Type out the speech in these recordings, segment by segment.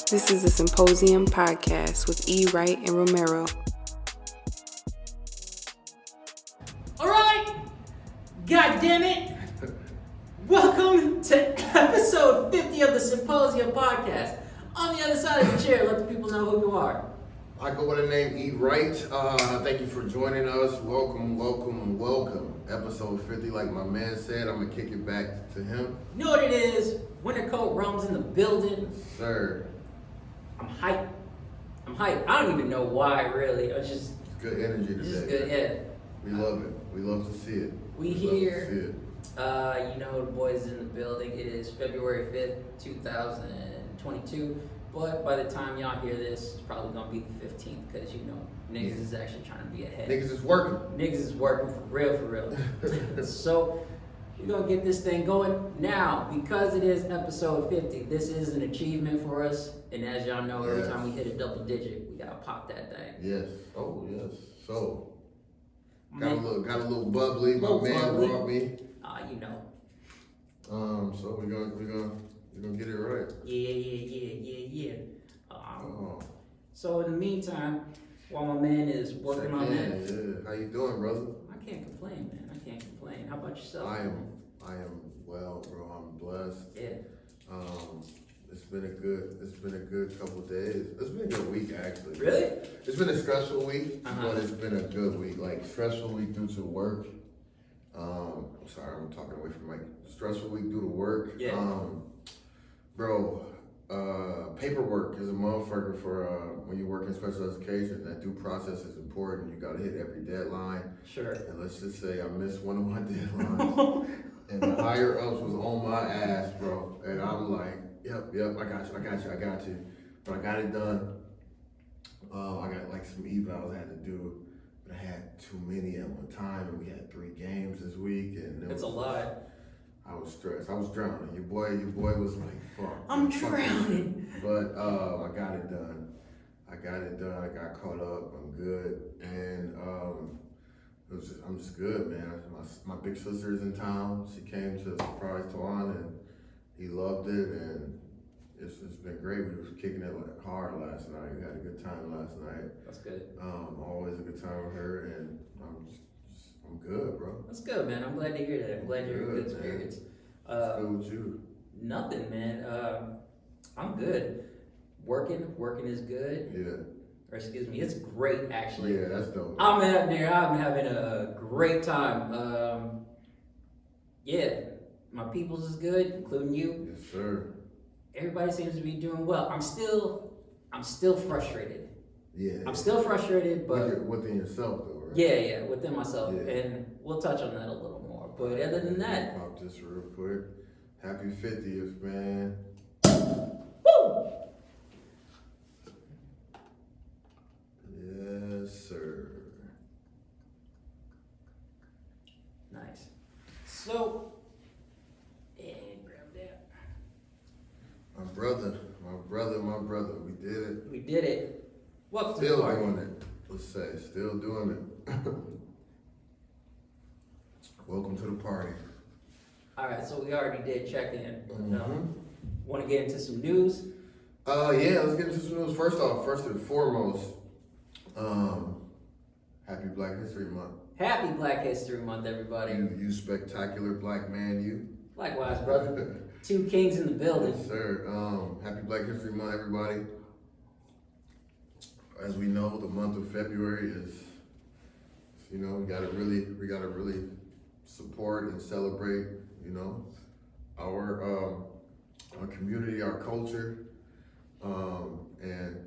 This is the Symposium podcast with Wright and Romero. All right, God damn it! Welcome to episode 50 of the Symposium podcast. On the other side of the chair, let the people know who you are. I go by the name E. Wright. Thank you for joining us. Welcome. Episode 50, like my man said, I'm gonna kick it back to him. You know what it is? Winter coat realms in the building. Yes, sir. I'm hyped. I don't even know why, really. It's good energy today. Just good, yeah. We love it. We love to see it. We here. The boys in the building. It is February 5th, 2022. But by the time y'all hear this, it's probably gonna be the 15th, because niggas is actually trying to be ahead. Niggas is working. Niggas is working for real. So we're gonna get this thing going now, because it is episode 50. This is an achievement for us, and as y'all know, every time we hit a double digit, we gotta pop that thing. Yes. Oh yes. So got a little bubbly. My man brought me. So we're gonna get it right. Yeah. So in the meantime, while my man is working on that. Yeah. How you doing, brother? I can't complain, man. How about yourself? I am well, bro. I'm blessed. Yeah. It's been a good couple days. It's been a good week, actually. Really? It's been a stressful week, Uh-huh. but it's been a good week. Like, stressful week due to work. Sorry, I'm talking away from Mike. Stressful week due to work. Yeah. Paperwork is a motherfucker for when you work in special education. That due process is important. You gotta hit every deadline. Sure. And let's just say I missed one of my deadlines. And the higher ups was on my ass, bro. And I'm like, yep, I got you. But I got it done. I got like some evals I had to do, but I had too many at one time, and we had 3 games this week, and That's a lot. I was stressed. I was drowning. Your boy was like, fuck. I'm drowning. But I got it done. I got caught up. I'm good, and I'm just good, man. My big sister's in town. She came to surprise Tuan, and he loved it, and it's been great. We was kicking it like hard last night. We had a good time last night. That's good. Always a good time with her, and I'm good, bro. That's good, man. I'm glad to hear that. I'm glad you're in good spirits. What's good with you? Nothing, man. I'm good. Working is good. Yeah. Or excuse me, it's great, actually. Yeah, that's dope. I'm having a great time. My people's is good, including you. Yes, sir. Everybody seems to be doing well. I'm still frustrated. Yeah. I'm still frustrated, but within yourself, though, right? yeah, within myself, Yeah. and we'll touch on that a little more. But other than that, Pop this real quick. Happy 50th, man. woo! Yes, sir. Nice. So, and grab that. My brother. We did it. Welcome to Still the party. doing it. Let's say, still doing it. Welcome to the party. All right, so we already did check in. Mm-hmm. Want to get into some news? Yeah, let's get into some news. First and foremost, happy Black History Month. Happy Black History Month, everybody. You spectacular black man, you. Likewise, brother. 2 kings in the building. Yes, sir. Happy Black History Month, everybody. As we know, the month of February is, we gotta really support and celebrate, our community, our culture, and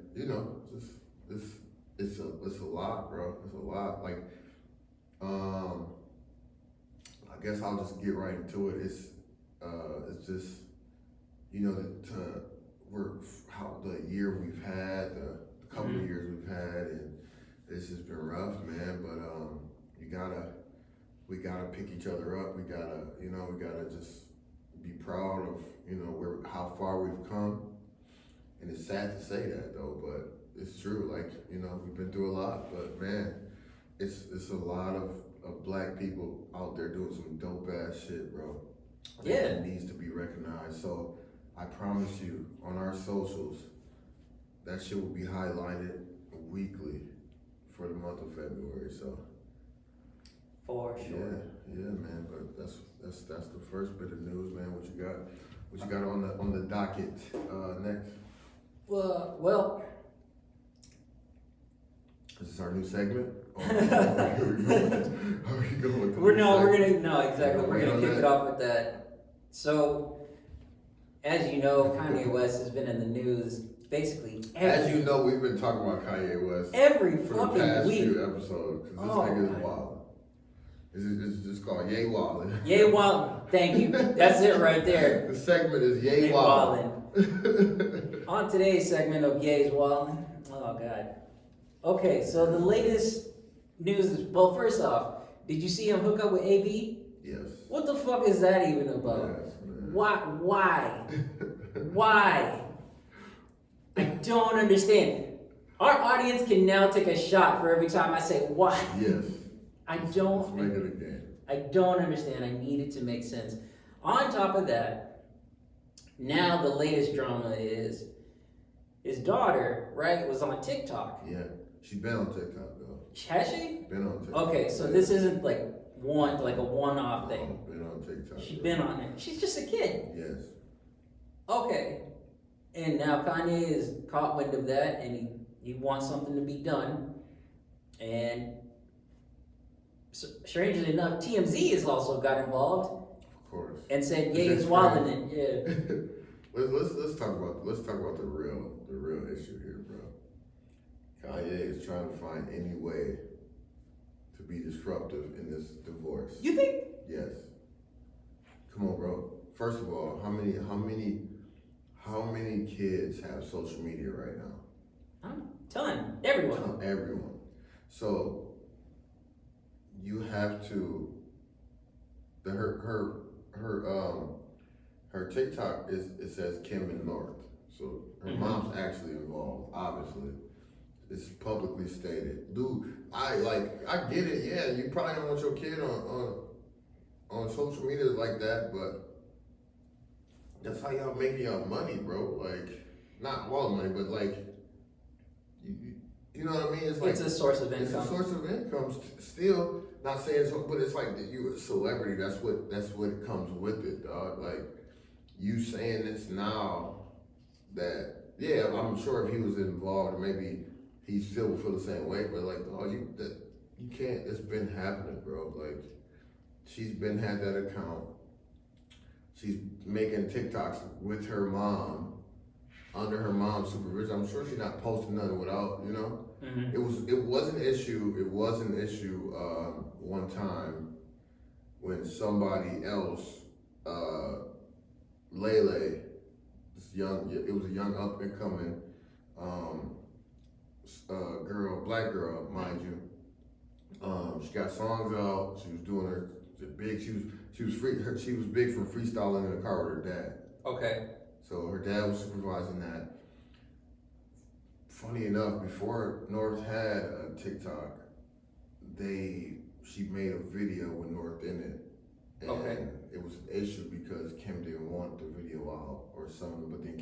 it's a lot, bro. It's a lot. Like, I guess I'll just get right into it. It's just, how the year we've had, the couple of years we've had, and it's just been rough, man. But we gotta pick each other up. We gotta just be proud of how far we've come. And it's sad to say that though, but it's true. Like, we've been through a lot, but man, it's a lot of black people out there doing some dope ass shit, bro. Yeah. It needs to be recognized. So I promise you, on our socials, that shit will be highlighted weekly for the month of February. So For sure. yeah, man. But that's the first bit of news, man. What you got? What you got on the docket next? Well. Is this our new segment? Or are we going with We're gonna kick it off with that. So, as you know, Kanye West has been in the news basically As you know, we've been talking about Kanye West every for the fucking past week. few episodes. Cause this nigga is wild. It's just called Yay Wildin'. Yay Wildin'. Thank you. That's it right there. The segment is Yay Yay Wildin'. On today's segment of Yay's Wildin'. Oh God. Okay, so the latest news is, well, first off, did you see him hook up with AB? Yes. What the fuck is that even about? Yes, man. Why? Why? I don't understand. Our audience can now take a shot for every time I say why. Yes. Let's make it again. I don't understand. I need it to make sense. On top of that, now the latest drama is his daughter, right, was on TikTok. Yeah. She's been on TikTok though. Has she? Been on TikTok. Okay, so this isn't like a one-off thing. Been on TikTok. She's been on it. She's just a kid. Yes. Okay. And now Kanye is caught wind of that and he wants something to be done. And so, strangely enough, TMZ has also got involved. Of course. And said, "Yay is wildin' it." Yeah. let's talk about the real issue here, bro. Kanye is trying to find any way to be disruptive in this divorce. You think? Yes. Come on, bro. First of all, how many kids have social media right now? Ton. Everyone. Everyone. So you have to her TikTok it says Kim and North. So her mom's actually involved, obviously. It's publicly stated. Dude, I get it, yeah, you probably don't want your kid on social media like that, but that's how y'all making y'all money, bro. Like, not all the money, but like, you know what I mean? It's like it's a source of income. It's a source of income. Still, not saying so, but it's like that you a celebrity. That's what comes with it, dog. Like, you saying this now that, yeah, I'm sure if he was involved, maybe he still would feel the same way. But like, oh, you can't. It's been happening, bro. Like, she's been had that account. She's making TikToks with her mom, under her mom's supervision. I'm sure she's not posting nothing without, you know. Mm-hmm. It was an issue. It was an issue one time when somebody else, Lele, it was a young up and coming girl, black girl, mind you. She got songs out. She was doing her big. She was big from freestyling in the car with her dad. Okay. So her dad was supervising that. Funny enough, before North had a TikTok, she made a video with North in it. And okay. It was an issue because Kim didn't want the video out or something, but then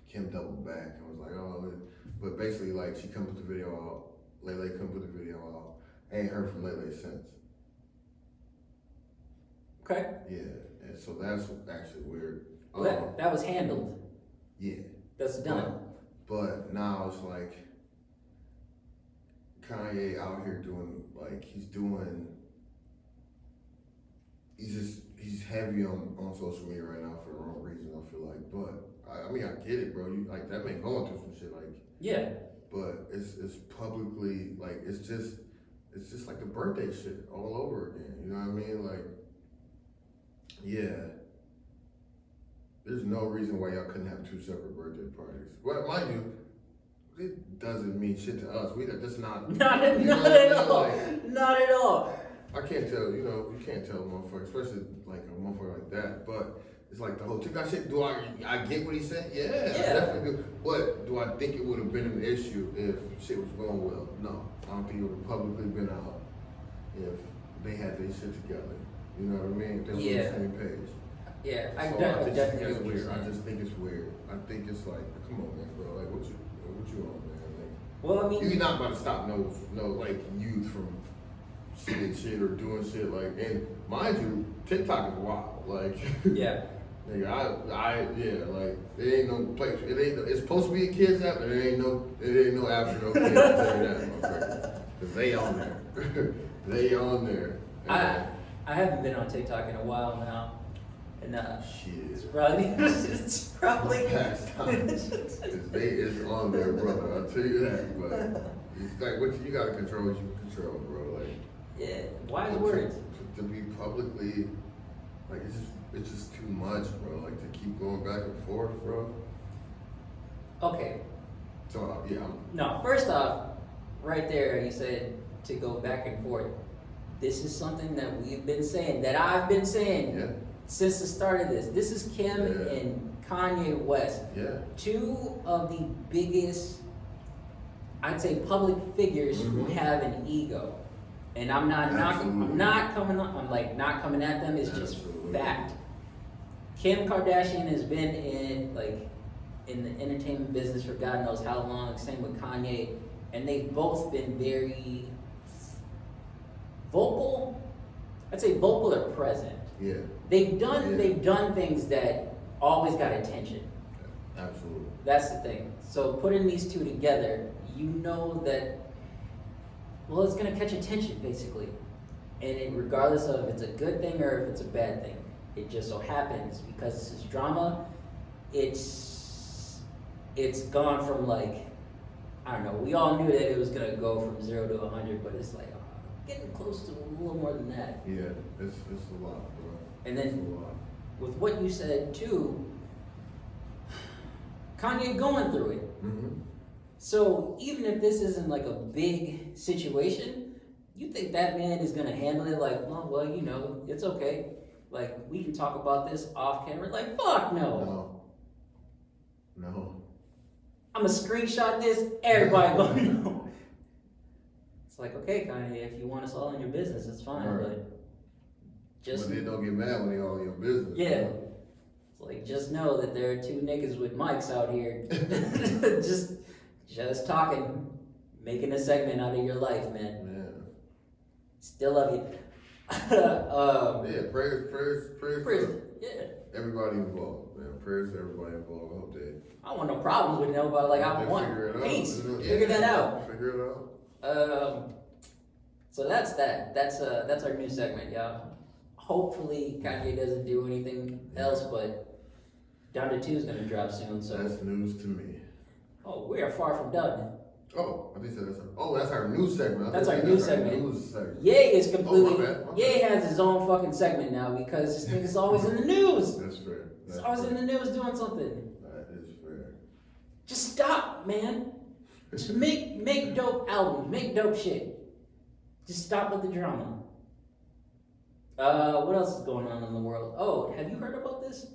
Kim doubled back and was like, oh, but basically like she couldn't put the video out, Lele couldn't put the video out. Ain't heard from Lele since. Okay. Yeah, and so that's actually weird. Well, that was handled. Yeah. That's done. But now it's like Kanye out here doing like he's heavy on social media right now for the wrong reason, I feel like. But I mean I get it, bro. You like that man going through some shit, like yeah. But it's publicly like it's just like the birthday shit all over again. You know what I mean? Like, yeah. There's no reason why y'all couldn't have two separate birthday parties. Well, mind you, it doesn't mean shit to us. That's not. Not at all. Like, not at all. I can't tell. You can't tell a motherfucker, especially like a motherfucker like that. But it's like the whole TikTok shit. Do I get what he said? Yeah, I definitely do. But do I think it would have been an issue if shit was going well? No, I don't think it would have publicly been out if they had their shit together. You know what I mean? If they were on the same page. Yeah, I definitely just think it's weird. I just think it's weird. I think it's like, come on, man, bro. Like, What you on, man? Like, Well, I mean, you're not about to stop no like youth from seeing shit or doing shit like. And mind you, TikTok is wild. Like, yeah. nigga, yeah, like it ain't no place. It ain't. It's supposed to be a kids app, but it ain't no app for no kids. I'll tell you that, motherfucker. Cause they on there. They on there. I haven't been on TikTok in a while now, and shit. it's probably pastime. It's on there, brother. I'll tell you that. But it's like what you gotta control what you control, bro. Like yeah, wise words. To be publicly, like it's just too much, bro. Like to keep going back and forth, bro. Okay. So yeah. No, first off, right there, you said to go back and forth. This is something that we've been saying, that I've been saying since the start of this. This is Kim and Kanye West. Yeah. Two of the biggest, I'd say, public figures who have an ego. And I'm not coming at them. It's just fact. Kim Kardashian has been in the entertainment business for God knows how long. Same with Kanye, and they've both been very vocal. I'd say vocal or present. Yeah. They've done things that always got attention. Absolutely. That's the thing. So putting these two together, you know that, well, it's gonna catch attention basically. And regardless of if it's a good thing or if it's a bad thing, it just so happens because this is drama, it's gone from like, I don't know, we all knew that it was gonna go from 0 to 100, but it's like getting close to a little more than that. Yeah, it's a lot, bro. And then with what you said too, Kanye going through it. Mm-hmm. So even if this isn't like a big situation, you think that man is gonna handle it like, oh, well, you know, it's okay. Like, we can talk about this off camera. Like, fuck no. No. I'm gonna screenshot this, everybody gonna know. It's like, okay, Kanye, if you want us all in your business, it's fine, but just... But they don't get mad when they all in your business. Yeah. Bro. It's like, just know that there are two niggas with mics out here just talking, making a segment out of your life, man. Man. Still love you. Yeah, prayers yeah. everybody involved, man. Prayers to everybody involved. I hope they... I don't want no problems with nobody. Like, I want peace. Figure that out. Figure it out. So that's that. That's our new segment, y'all. Hopefully Kanye doesn't do anything else, but Down to 2 is gonna drop soon. So that's news to me. Oh, we are far from done. Oh, I think that's our new segment. That's our new segment. Ye is completely. Ye has his own fucking segment now because this thing is always in the news. That's fair. It's always in the news doing something. That is fair. Just stop, man. Just make dope albums, make dope shit. Just stop with the drama. What else is going on in the world? Oh, have you heard about this?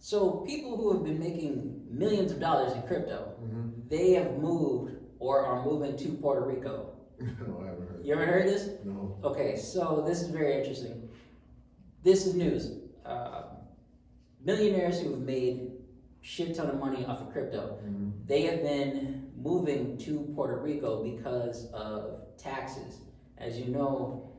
So people who have been making millions of dollars in crypto, they have moved or are moving to Puerto Rico. No, I haven't heard. You ever heard this? No. Okay, so this is very interesting. This is news. Millionaires who have made shit ton of money off of crypto, they have been moving to Puerto Rico because of taxes. As you know,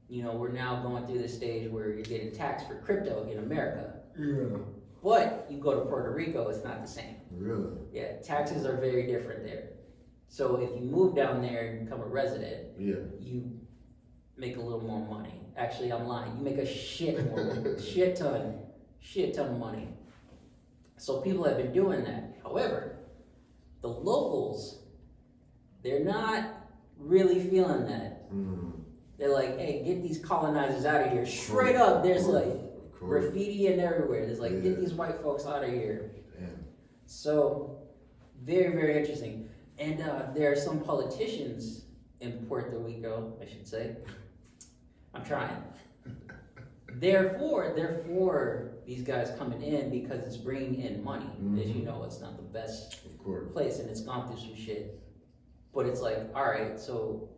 we're now going through this stage where you're getting taxed for crypto in America. Yeah. But you go to Puerto Rico, it's not the same. Really? Yeah, taxes are very different there. So if you move down there and become a resident, you make a little more money. Actually, I'm lying. You make a shit ton of money. So people have been doing that. However, the locals, they're not really feeling that. They're like, hey, get these colonizers out of here. Straight up, there's like graffiti and everywhere. There's like, get these white folks out of here. Damn. So, very, very interesting. And there are some politicians in Puerto Rico, I should say. I'm trying. They're for these guys coming in because it's bringing in money. As you know, it's not the best place, and it's gone through some shit. But it's like, all right, so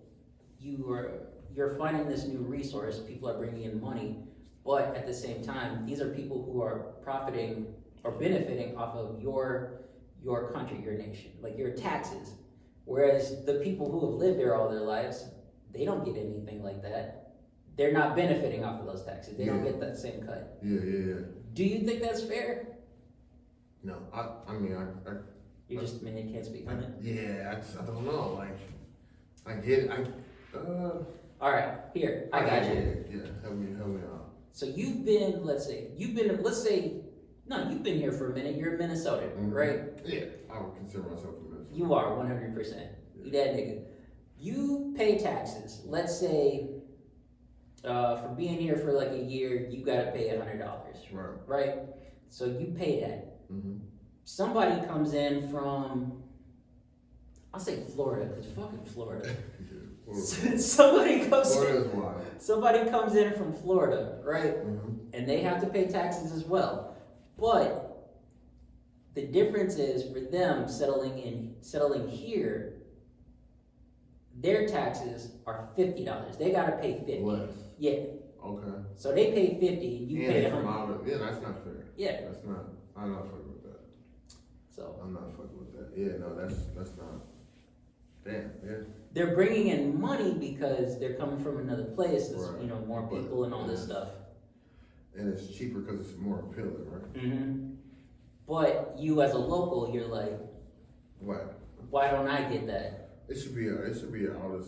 you're finding this new resource. People are bringing in money, but at the same time, these are people who are profiting or benefiting off of your your country, your nation, like your taxes. Whereas the people who have lived there all their lives, they don't get anything like that. They're not benefiting off of those taxes. They don't get that same cut. Yeah. Do you think that's fair? No, I mean, You can't speak on it? Yeah, I don't know. Like, I get it. All right, here, I got you. Yeah, help me out. So you've been here for a minute. You're in Minnesota, right? Yeah, I would consider myself a Minnesota. You are 100%. You that nigga. You pay taxes. Let's say, for being here for like a year, you gotta pay $100. Right? So you pay that. Mm-hmm. Somebody comes in from, I'll say Florida, because fucking Florida. Somebody comes in from Florida, right? Mm-hmm. And they have to pay taxes as well. But the difference is for them settling here, their taxes are $50. They gotta pay $50. Less. Yeah. Okay. So they pay $50 and you pay $100. Yeah, that's not fair. Yeah. I'm not fucking with that. So I'm not fucking with that. Yeah, no, that's not. Damn, yeah. They're bringing in money because they're coming from another place. There's, more people and all this stuff. And it's cheaper because it's more appealing, right? Mm-hmm. But you as a local, you're like, what? Why don't I get that? It should be an out of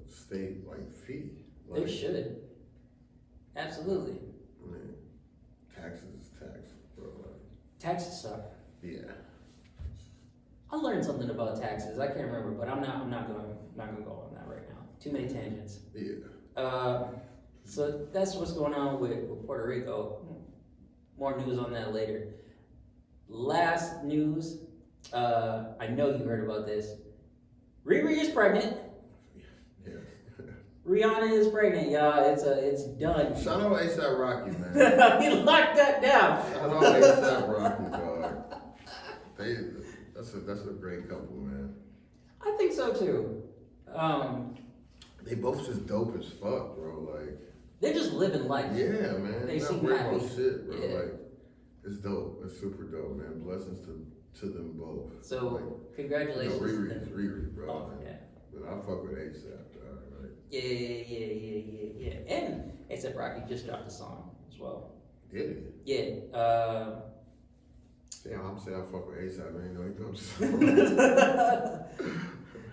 state like fee. Like, There should. Absolutely. I mean, taxes is tax, bro. Like, Taxes suck. yeah. I learned something about taxes. I can't remember, but I'm not gonna go on that right now. Too many tangents. Yeah. So that's what's going on with Puerto Rico. More news on that later. Last news, I know you heard about this. Riri is pregnant. Yeah. Rihanna is pregnant, y'all. It's done. Shout out ASAP Rocky, man. He locked that down. Shout out ASAP Rocky, dog. That's a great couple, man. I think so too. They both just dope as fuck, bro. Like, they're just living life. yeah, man. They not seem worried happy. about shit, bro. Yeah. Like, it's dope. It's super dope, man. Blessings to them both. So like, congratulations. Riri, bro. Oh, man. yeah. But I fuck with ASAP, dog. Right? Yeah. And A$AP Rocky just dropped a song as well. Did Yeah. Damn, I'm saying I fuck with ASAP. I didn't know he dropped a song.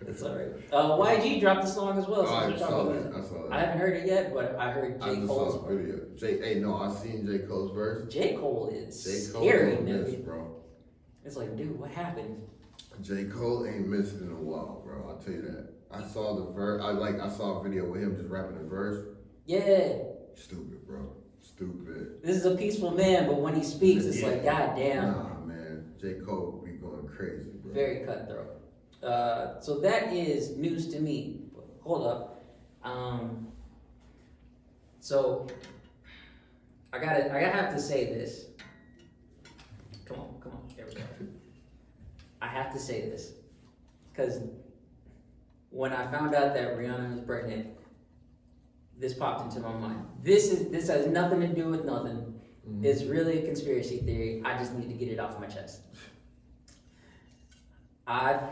It's alright. YG dropped the song as well. So I saw that. I haven't heard it yet, but I heard J. Cole's saw the video. I seen J. Cole's verse. J. Cole is J. Cole scary, ain't nigga. missed, bro. It's like, dude, what happened? J. Cole ain't missed in a while, bro. I'll tell you that. I saw the verse. I saw a video with him just rapping the verse. Yeah. Stupid, bro. Stupid. This is a peaceful man, but when he speaks, it's like, god damn. Nah, man. J. Cole be going crazy, bro. Very cutthroat. So that is news to me. Hold up. So I have to say this. Come on. Here we go. I have to say this because when I found out that Rihanna was pregnant, this popped into my mind. This has nothing to do with nothing. Mm-hmm. It's really a conspiracy theory. I just need to get it off my chest. I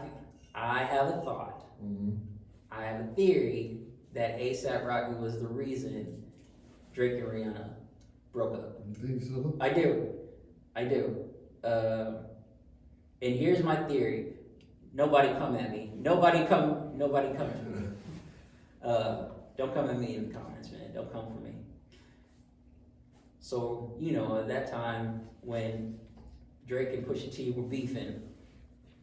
have a thought. Mm-hmm. I have a theory that A$AP Rocky was the reason Drake and Rihanna broke up. You think so? I do. And here's my theory. Nobody come at me. Nobody come at me. Don't come at me in the comments, man. Don't come for me. So, at that time when Drake and Pusha T were beefing,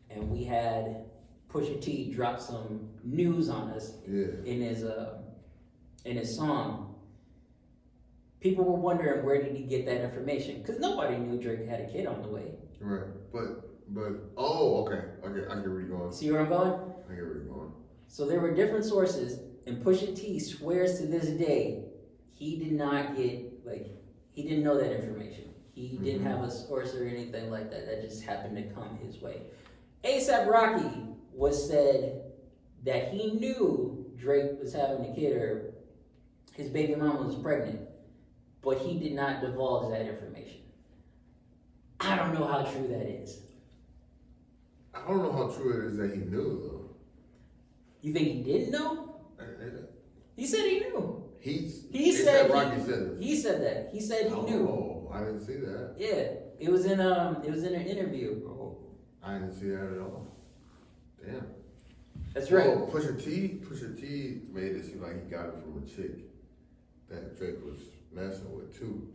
and we had Pusha T drop some news on us in his song. People were wondering where did he get that information? Because nobody knew Drake had a kid on the way. Right, but okay, I get where you're going. See where I'm going? I get where you're going. So there were different sources, and Pusha T swears to this day he did not get he didn't know that information. He didn't have a source or anything like that. That just happened to come his way. A$AP Rocky was said that he knew Drake was having a kid or his baby mama was pregnant, but he did not divulge that information. I don't know how true that is. I don't know how true it is that he knew You think he didn't know? though. He said he knew. He said Rocky said it. He said that. He said he knew. Oh, I didn't see that. Yeah, it was in an interview. Oh, I didn't see that at all. Damn. That's right. Well, Pusha T made it seem like he got it from a chick that Drake was messing with too.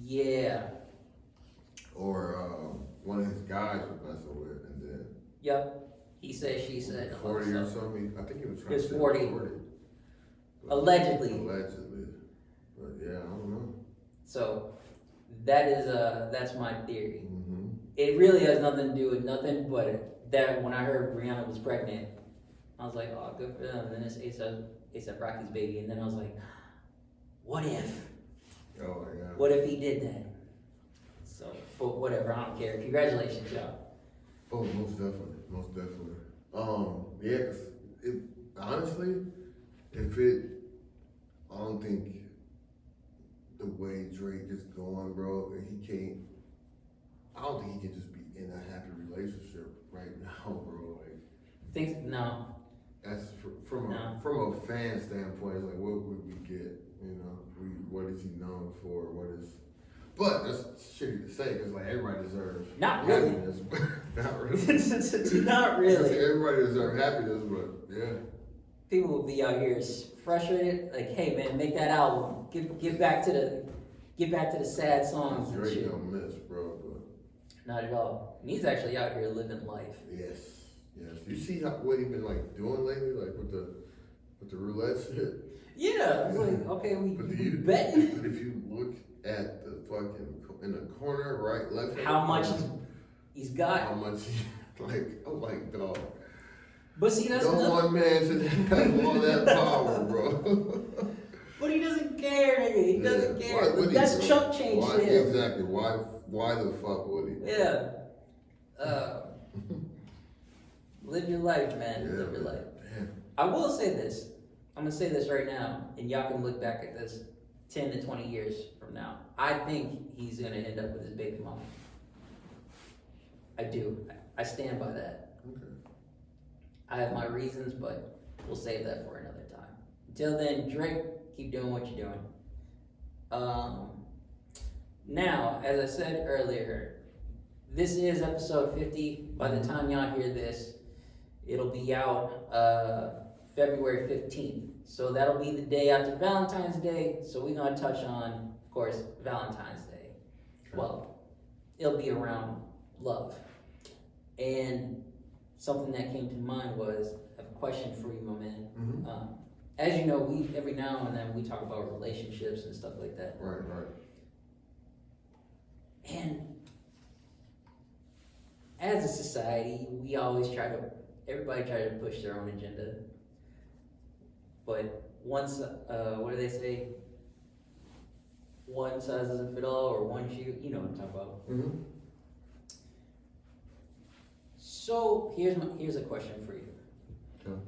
Yeah. Or one of his guys was messing with, and then. Yep. He said, she said. 40 or something. I think he was trying It's to say 40. 40. Allegedly. Allegedly. But yeah, I don't know. So that's my theory. Mm-hmm. It really has nothing to do with nothing, but that when I heard Rihanna was pregnant, I was like, oh, good for them. And then it's A$AP Rocky's baby, and then I was like, what if? Oh my God. What if he did that? So, but whatever, I don't care. Congratulations, y'all. Oh, most definitely. Yeah, 'cause honestly, I don't think the way Drake is going, bro, I don't think he can just be in a happy relationship right now, bro. Like, No. that's from a fan standpoint. It's like, what would we get? You know, what is he known for? But that's shitty to say because like everybody deserves Not really. happiness. Not really. Not really. Everybody deserves happiness, but yeah. People will be out here frustrated, like, hey man, make that album. Get back to the sad songs and Drake shit. don't miss, bro. But Not at all. And he's actually out here living life. yes. You see what he been like doing lately, like with the roulette shit. Yeah, it's like, okay, we betting. But if you look at the fucking in the corner, right, left. How much he's got? How much? I'm like, dog. But see, that's no one man should have all that power, bro. But he doesn't care, nigga. He doesn't care. Why would he, That's bro? chump change Why, for him. exactly. Why the fuck would he? Yeah. Live your life, man. Yeah, Live your life. Damn. I will say this. I'm gonna say this right now, and y'all can look back at this 10 to 20 years from now. I think he's gonna end up with his baby mama. I do. I stand by that. Okay. I have my reasons, but we'll save that for another time. Until then, Drake, keep doing what you're doing. Now, as I said earlier, this is episode 50. By the time y'all hear this, it'll be out February 15th. So that'll be the day after Valentine's Day. So we're gonna touch on, of course, Valentine's Day. Well, it'll be around love. And something that came to mind was, I have a question for you, my man. Mm-hmm. As you know, we every now and then we talk about relationships and stuff like that. Right. And as a society, everybody try to push their own agenda. But once, what do they say? One size doesn't fit all, or one shoe, you know what I'm talking about. Mm-hmm. So here's a question for you. Okay.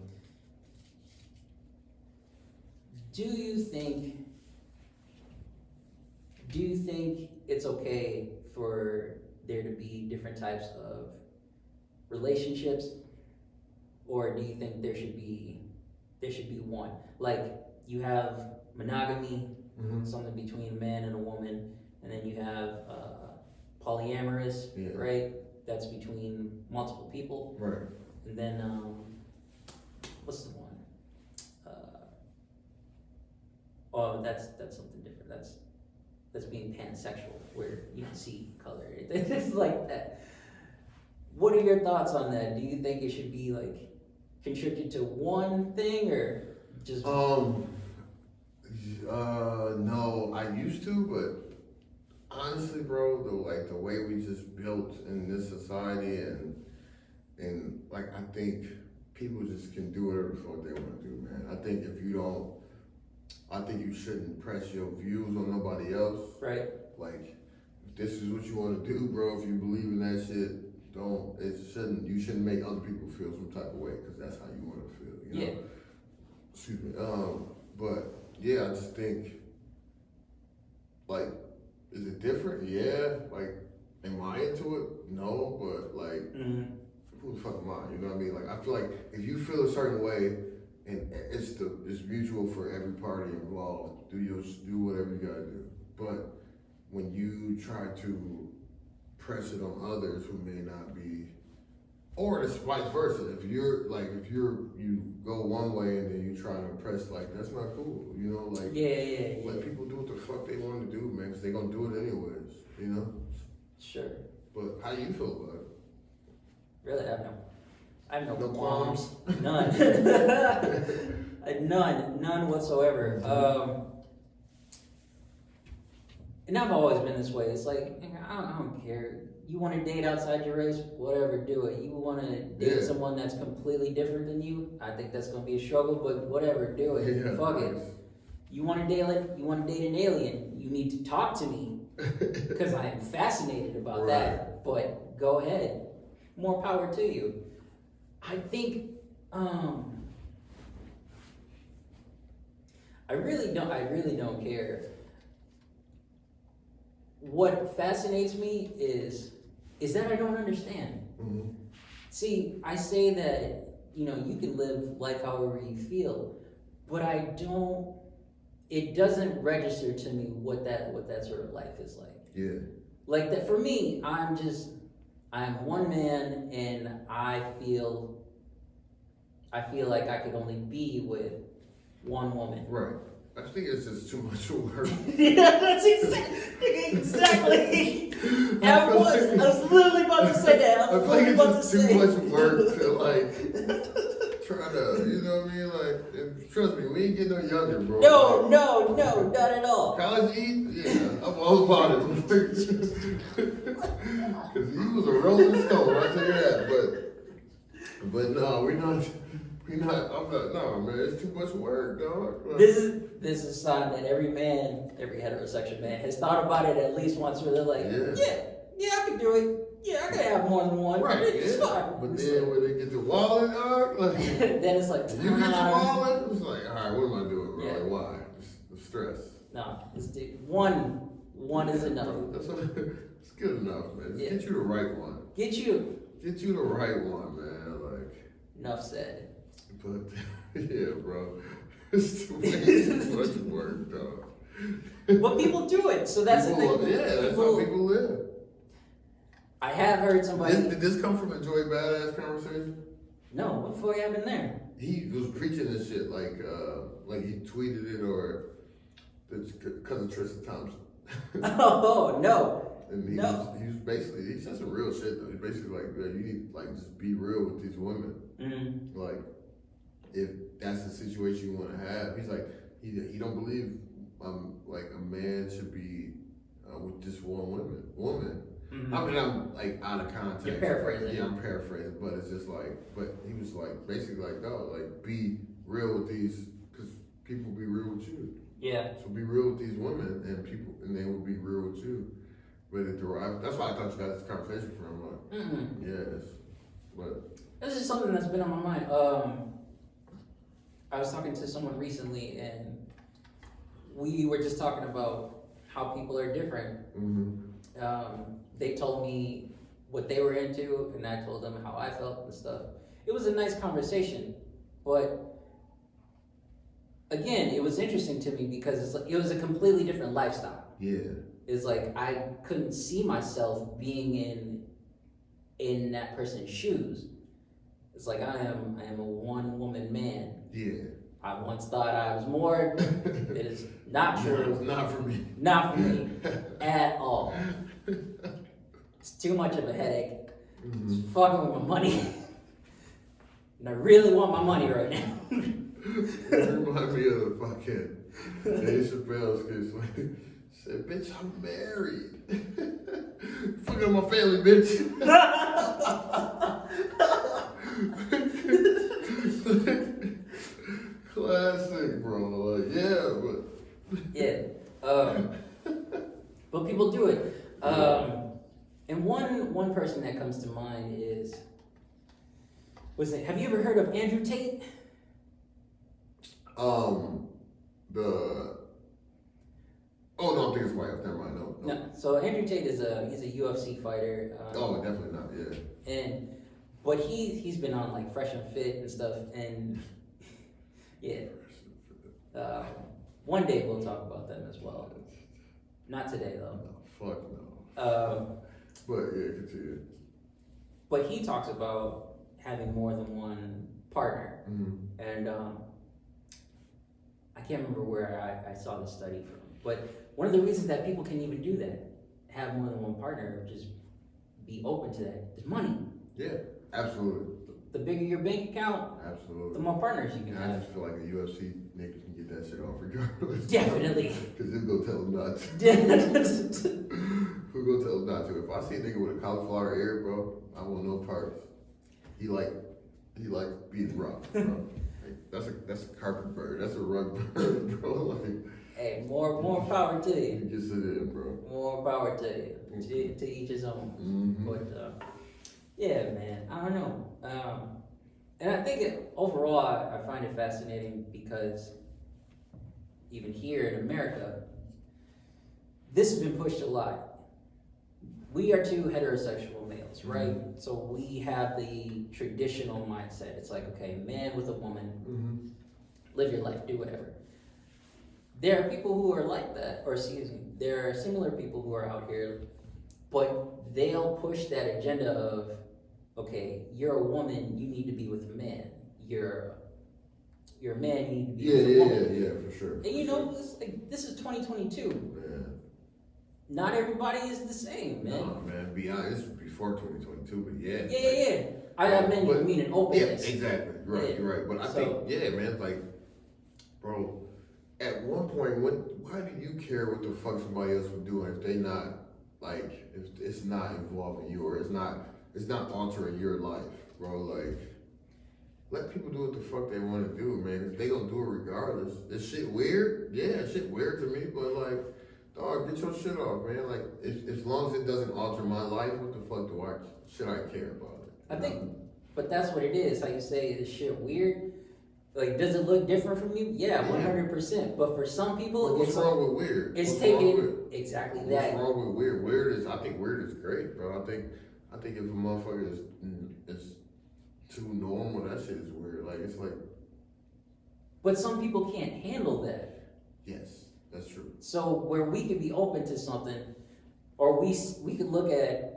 Do you think it's okay for there to be different types of relationships, or do you think there should be one? Like you have monogamy, Mm-hmm. something between a man and a woman, and then you have polyamorous, Yeah. right? That's between multiple people. Right. And then what's the one? That's something different. That's being pansexual, where you can see color. It's like that. What are your thoughts on that? Do you think it should be like constricted to one thing, or just? No, I used to, but honestly, bro, the way we just built in this society and like I think people just can do whatever the fuck they want to do, man. I think you shouldn't press your views on nobody else. Right. Like, if this is what you want to do, bro, if you believe in that shit, you shouldn't make other people feel some type of way, because that's how you want to feel, you know? Yeah. Excuse me. But yeah, I just think, like, is it different? Yeah. Like, am I into it? No, but like, who the fuck am I? You know what I mean? Like, I feel like if you feel a certain way, and it's mutual for every party involved, do whatever you gotta do. But when you try to press it on others who may not be, or it's vice versa. If you go one way and then you try to press, like, that's not cool. You know, like, let people do what the fuck they want to do, man, because they're gonna do it anyways. You know. Sure. But how do you feel about it? Really, I have no qualms. None. None whatsoever. And I've always been this way. It's like, I don't care. You want to date outside your race? Whatever, do it. You want to date someone that's completely different than you? I think that's going to be a struggle, but whatever, do it. Yeah, Fuck it. You want to date an alien? You need to talk to me because I am fascinated about that. But go ahead. More power to you. I think I really don't care. What fascinates me is that I don't understand. Mm-hmm. See, I say that, you can live life however you feel, but it doesn't register to me what that sort of life is like. Yeah. Like that for me, I'm one man and I feel like I could only be with one woman. Right. I think it's just too much work. Yeah, that's exactly. I was literally about to say that. I feel like it's just too much work to like try to, you know what I mean? Like, trust me, we ain't getting no younger, bro. No, not at all. College Eve? Yeah, I'm all about it. Because he was a rolling stone, I'll tell you that. But no, we're not. I'm not, no, man, it's too much work, dog. Like, this is a sign that every heterosexual man has thought about it at least once where they're like, yeah, I can do it. Yeah, I can have more than one. Right, It's fine. But then when they get to wallet, dog, like, then it's like, you get to wallet, it's like, all right, what am I doing, bro? Yeah. Like, why? The stress. No, one is enough. It's good enough, man. Just get you the right one. Get you the right one, man. Like, enough said. But yeah, bro, it's too much work, dog. But people do it, so that's the thing. Yeah, that's how people live. I have heard somebody. Did this come from a Joy Badass conversation? No, what the fuck happened there? He was preaching this shit like he tweeted it or because of Tristan Thompson. Oh no. And he was basically, he said some real shit though. He's basically like, you need like just be real with these women. Mm-hmm. Like, if that's the situation you want to have, he's like, he don't believe like a man should be with just one woman. Mm-hmm. I mean, I'm like out of context. You're paraphrasing. Yeah, I'm paraphrasing, but it's just like, but he was like basically like, no, like be real with these, because people be real with you. Yeah. So be real with these women, and they will be real with you. But that's why I thought you got this conversation from. Like, yes, but this is something that's been on my mind. I was talking to someone recently, and we were just talking about how people are different. Mm-hmm. They told me what they were into, and I told them how I felt and stuff. It was a nice conversation, but again, it was interesting to me because it was a completely different lifestyle. Yeah. It's like I couldn't see myself being in that person's shoes. It's like I am a one-woman man. Yeah. I once thought I was more. It is not true. No, it's not for me. Not for me at all. It's too much of a headache. Mm-hmm. It's fucking with my money. And I really want my money right now. It reminds me of the fucking Dave Chappelle's case. Said, bitch, I'm married. Fucking up my family, bitch. Classic, bro. Like, yeah, but yeah. But people do it. And one person that comes to mind have you ever heard of Andrew Tate? Oh no, I'm thinking it's White House. Never mind. No. So Andrew Tate he's a UFC fighter. Oh, definitely not. Yeah. But he's been on like Fresh and Fit and stuff, and yeah. One day we'll talk about them as well. Not today though. No, fuck no. But yeah, continue. But he talks about having more than one partner, and I can't remember where I saw this study from. But one of the reasons that people can even do that, have more than one partner, just be open to that, is money. Yeah, absolutely. The bigger your bank account, absolutely, the more partners you can have. I just feel like a UFC nigga can get that shit off regardless. Definitely. Because he'll go tell him not to. Who go tell him not to? If I see a nigga with a cauliflower ear, bro, I want no parts. He like being rough, bro. Like, that's a carpet bird. That's a rug bird, bro. Like, hey, more power to you. You just sit in, bro. More power to you. To each his own. But yeah, man, I don't know. And I think overall, I find it fascinating because even here in America, this has been pushed a lot. We are two heterosexual males, right? So we have the traditional mindset. It's like, okay, man with a woman, live your life, do whatever. There are people who are like that, or excuse me, there are similar people who are out here, but they'll push that agenda of, okay, you're a woman, you need to be with a man. You're a man, you need to be with a woman. Yeah, for sure. And you know, this is 2022. Man. Not everybody is the same, man. No, man, be honest, this was before 2022, but yeah. Yeah. I meant you mean an openness. Yeah, exactly. Right, you're right. But I think, man, like, bro, at one point, why do you care what the fuck somebody else would do if they not, like, if it's not involving you or it's not altering your life, bro? Like, let people do what the fuck they want to do, man. If they gonna do it regardless. Is shit weird? Yeah, shit weird to me, but like, dog, get your shit off, man. Like, as long as it doesn't alter my life, what the fuck should I care about it? I think, but that's what it is. How you say this shit weird? Like, does it look different from you? Yeah, 100%. But for some people, what's wrong with weird? It's taking exactly that. What's wrong with weird? I think weird is great, bro. I think if a motherfucker is too normal, that shit is weird. Like, it's like. But some people can't handle that. Yes, that's true. So where we could be open to something, or we could look at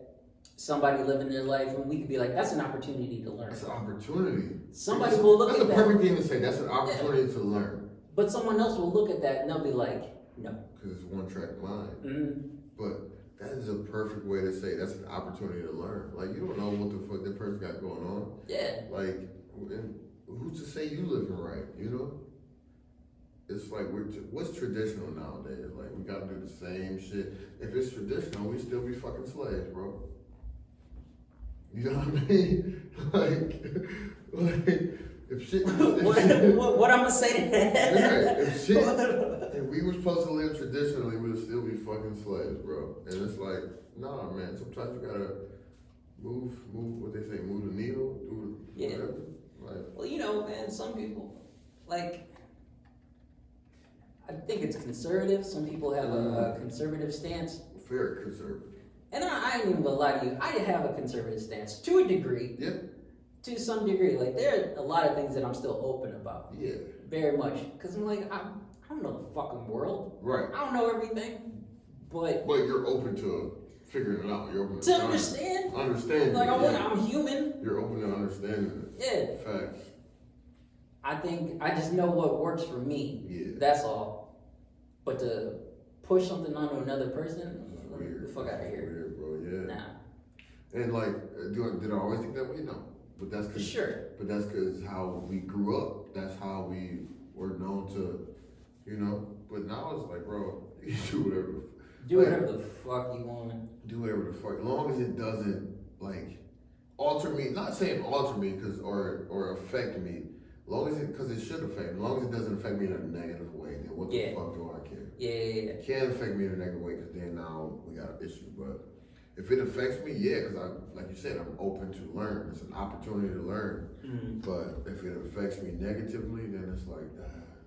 somebody living their life and we could be like, that's an opportunity to learn. That's an opportunity. Somebody will look at that. That's a perfect thing to say. That's an opportunity to learn. But someone else will look at that and they'll be like, no. Because it's one track mind. But that is a perfect way to say that's an opportunity to learn. Like, you don't know what the fuck that person got going on. Yeah. Like, and who's to say you living right, you know? It's like, what's traditional nowadays? Like, we gotta do the same shit. If it's traditional, we still be fucking slaves, bro. You know what I mean? like if shit. What I'm gonna say to that? If we were supposed to live traditionally, we'd still be fucking slaves, bro. And it's like, nah, man. Sometimes you gotta move. What they say, move the needle, do whatever. Like, well, you know, man. Some people, like, I think it's conservative. Some people have a conservative stance. Very conservative. And I ain't even gonna lie to you. I have a conservative stance to a degree. Yeah. To some degree, like there are a lot of things that I'm still open about. Yeah. Very much, because I'm like I don't know the fucking world. Right. I don't know everything, but you're open to figuring it out. You're open to understand. Understand. Like I'm human. You're open to understanding it. Yeah. Facts. I think I just know what works for me. Yeah. That's all. But to push something onto another person, weird. Get the fuck out of here. Weird, bro. Yeah. Nah. And like, did I always think that way? No. But that's cause, sure. But that's because how we grew up. That's how we were known to, you know. But now it's like, bro, you can do whatever. Do whatever the fuck you want. Do whatever the fuck, as long as it doesn't like alter me. Not saying alter me, or affect me. Because it should affect me. As long as it doesn't affect me in a negative way, then what the fuck do I care? Yeah. It can affect me in a negative way, because then now we got an issue. But if it affects me, because like you said, I'm open to learn. It's an opportunity to learn. But if it affects me negatively, then it's like,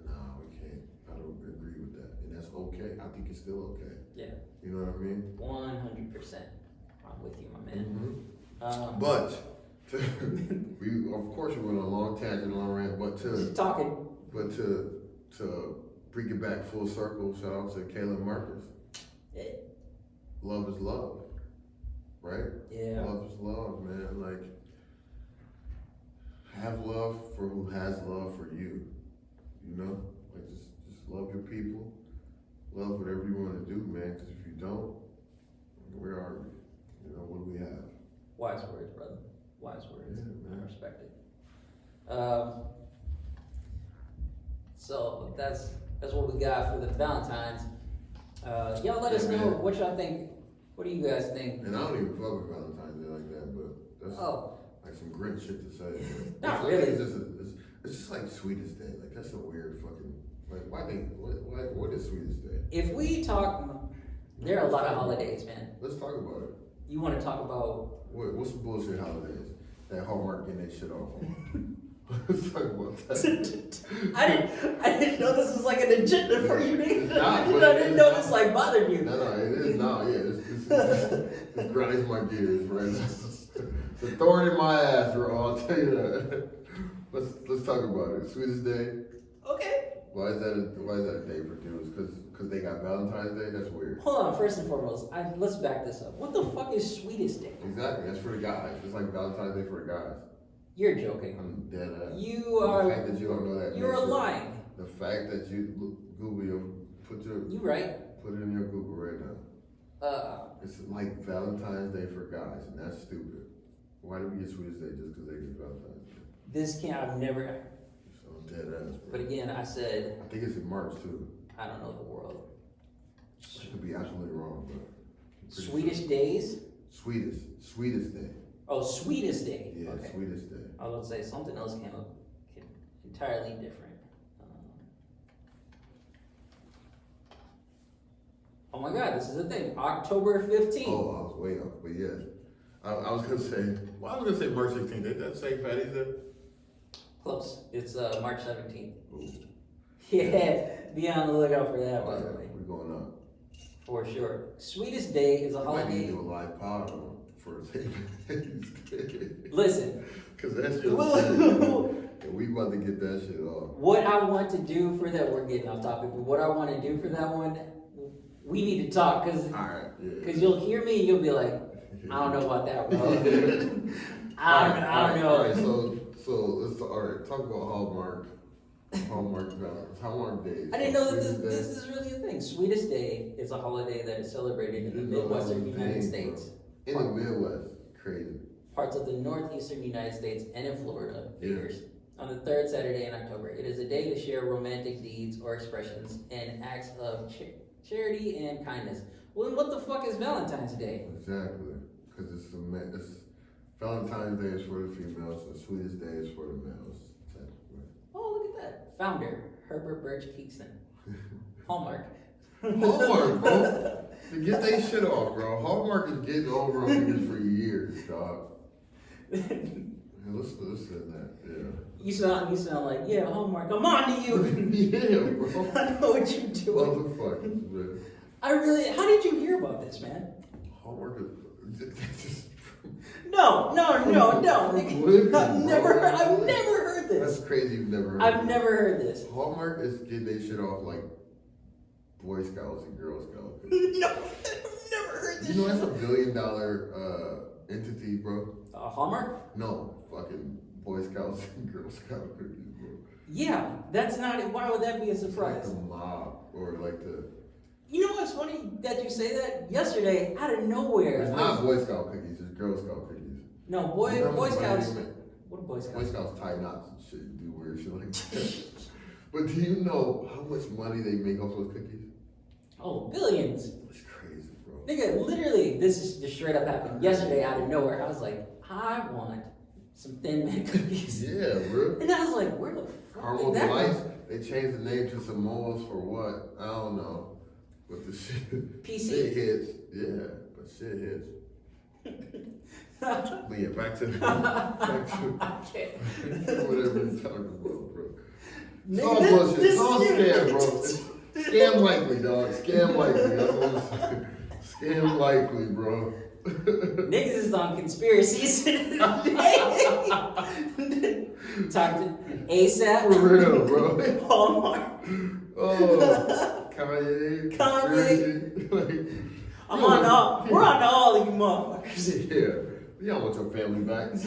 nah, we can't. I don't agree with that. And that's okay. I think it's still okay. Yeah. You know what I mean? 100%. I'm with you, my man. Mm-hmm. But we, of course, we went on a long tangent, long rant. But to bring it back full circle, shout out to Caleb Marcus. Yeah. Love is love, right? Yeah. Love is love, man. Like, have love for who has love for you. You know, like just love your people, love whatever you want to do, man. Because if you don't, where are we? You know, what do we have? Wise words, brother. Wise words. Yeah, I respect it. So that's what we got for the Valentines. Y'all let us know what y'all think. What do you guys think? And I don't even fuck with Valentine's Day like that, but that's like some grit shit to say. Not really. It's just like Sweetest Day. Like that's a weird fucking what is Sweetest Day? If we talk, there are a lot of holidays, man. Let's talk about it. You want to talk about what's the bullshit holidays that Hallmark getting that shit off on? Let's talk about that. I didn't know this was like an agenda for you, nigga. I didn't know this like bothered you. No, it is not. Yeah, this grinds my gears right now. It's a thorn in my ass, bro. I'll tell you that. Let's talk about it. Sweetest Day. Okay. Why is that a day for dudes? Because they got Valentine's Day? That's weird. Hold on. First and foremost, let's back this up. What the fuck is Sweetest Day? Exactly. That's for the guys. It's like Valentine's Day for the guys. You're joking. I'm dead ass. You are. The fact that you don't know that. You're lying. The fact that you Google You right. Put it in your Google right now. It's like Valentine's Day for guys, and that's stupid. Why do we get Sweetest Day just because they get Valentine's Day? I've never. So dead ass, bro. But again, I said. I think it's in March too. I don't know the world. I could be absolutely wrong, but. Swedish days. Sweetest Day. Oh, Sweetest Day. Yeah, okay. Sweetest Day. I was going to say something else came up entirely different. Oh my God, this is the thing. October 15th. Oh, I was way off, but yeah. I was gonna say March 16th. Ain't that St. Patty's Day? Close. It's March 17th. Ooh. Yeah, be on the lookout for that, by the way. We're going up. For sure. Sweetest Day is a Might need holiday. to do a live pod for St. Patty's Day. Listen. Because that shit and we about to get that shit off. What I want to do for that, we're getting off topic, but what I want to do for that one, we need to talk because you'll hear me and you'll be like, I don't know about that, bro. I don't know. All right, so let's talk about Hallmark days. I didn't know that this is really a thing. Sweetest Day is a holiday that is celebrated in the Midwestern United States. In the Midwest, crazy. Parts of the northeastern United States and in Florida, figures. On the third Saturday in October. It is a day to share romantic deeds or expressions and acts of charity and kindness. Well, then what the fuck is Valentine's Day? Exactly. Because it's Valentine's Day is for the females, the Sweetest Day is for the males. Oh, look at that. Founder, Herbert Birch Keaton. Hallmark. Hallmark, bro. To get that shit off, bro. Hallmark is getting over on niggas for years, dog. Listen to that, yeah. You sound like, yeah, Hallmark, I'm on to you. Yeah, bro. I know what you're doing. Motherfuckers, man. How did you hear about this, man? Hallmark is No. Nigga. I've never heard this. That's crazy. You've never heard. I've never heard this. Hallmark is getting their shit off like Boy Scouts and Girl Scouts. No, I've never heard this. You know that's $1 billion entity, bro. Hallmark? No, fucking Boy Scouts and Girl Scout cookies, bro. Yeah, that's not it. Why would that be a surprise? Like the mob or like the. You know what's funny that you say that? Yesterday, out of nowhere. It's not Boy Scout cookies, it's Girl Scout cookies. No, Boy Scouts. What are Boy Scouts? Boy Scouts tie knots and shit and do weird shit like that. But do you know how much money they make off those cookies? Oh, billions. It's crazy, bro. Nigga, literally, this is just straight up happened. Yesterday, out of nowhere, I was like, I want some Thin Mint cookies. Yeah, bro. And I was like, where the fuck Caramel did that Delights, come? they changed the name to Samoas for what? I don't know. But the shit, PC? Shit hits. Yeah, but shit hits. But yeah, back to whatever you're talking about, bro. It's all bullshit. It's all scam, bro. Scam likely, dog. Scam likely. That's what I'm saying. Scam likely, bro. Niggas is on conspiracies. Talk to ASAP. For real, bro. Hallmark. Oh, Kanye. Kanye. Like, We're on to all of you motherfuckers. Yeah. You don't want your family back. Check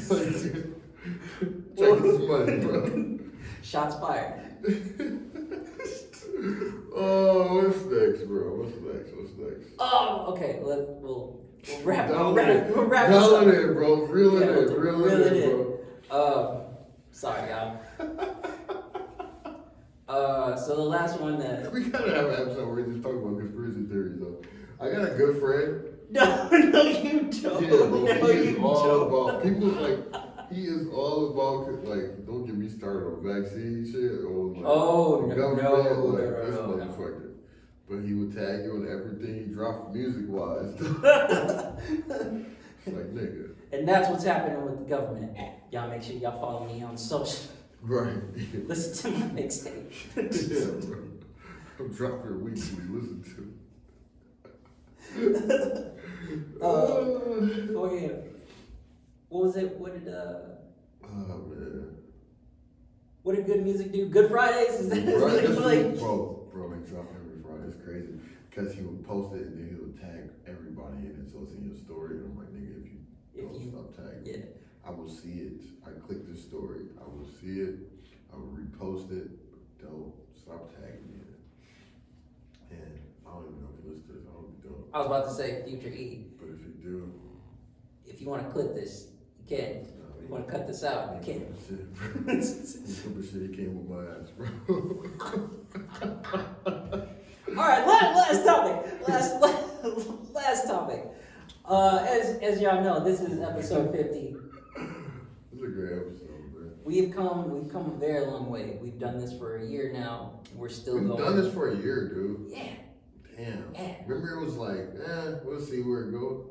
this money, bro. Shots fired. Oh, what's next, bro? What's next? Oh, okay. We'll wrap this Dial up. it in, bro. Reel it in, bro. Sorry, y'all. So the last one that We gotta have an episode where we just talk about conspiracy theories, though. I got a good friend. No, you don't. Yeah, bro. No, He is you all don't. about. People like. He is all about, like, don't get me started on vaccine shit or like No, government, this no. motherfucker. But he would tag you on everything he dropped music wise. Like, nigga. And that's what's happening with the government. Y'all make sure y'all follow me on social. Right. Listen to my mixtape. Yeah, bro. I'm dropping weekly. Listen to it. For him. What was it? What did Oh man. What did good music do? Good Fridays? Is that Right, that's like, bro, they drop every Friday. It's crazy. Because he would post it and then he would tag everybody in it so it's in your story. And I'm like, nigga, if you don't stop tagging, yeah. I will see it. I click the story. I will see it. I will repost it. Don't stop tagging me in it. And I don't even know if you listen to this. I don't be doing. I was about to say Future E. But if you do, If you want to clip this, you can. If you want to cut this out, you can. Shit, bro. You stupid shit. He came with my ass, bro. All right, last topic. Last topic. As y'all know, this is episode 50. It's a great episode, man. We've come a very long way. We've done this for a year now. We're still We've going. done this for a year, dude. Yeah. Damn. Yeah. Remember it was like, we'll see where it goes.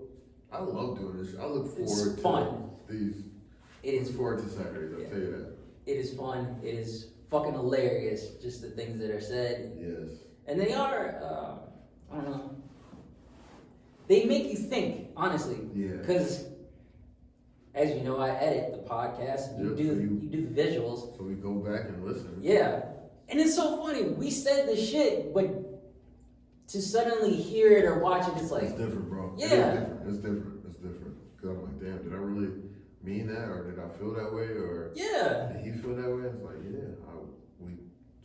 I love doing this. I look forward to fun. these. It is Look forward to Saturdays, I'll tell you that. It is fun. It is fucking hilarious. Just the things that are said. Yes. And they are, I don't know. They make you think, honestly. Yeah. Because, as you know, I edit the podcast. And Yep, you do the visuals. So we go back and listen. Yeah. And it's so funny. We said the shit, but to suddenly hear it or watch it, it's like... It's different, bro. Yeah. It's different. Because I'm like, damn, did I really mean that? Or did I feel that way? Or Yeah. did he feel that way? It's like, we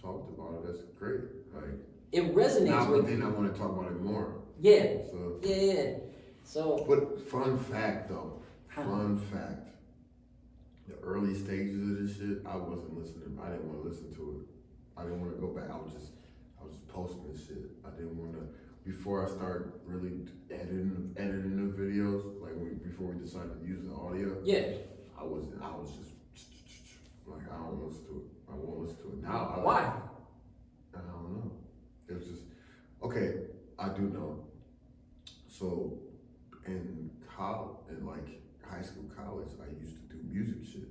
talked about it. That's great. Like, It resonates now, with but then you. I want to talk about it more. Yeah. So, Yeah. So... but fun fact, though. Fun fact. The early stages of this shit, I wasn't listening. I didn't want to listen to it. I didn't want to go back. I was just posting this shit. I didn't want to, before I started really editing the videos, like before we decided to use the audio. Yeah. I was just like, I don't listen to it. I won't listen to it. Now, Why? I don't know. It was just, okay, I do know. So, in like high school, college, I used to do music shit.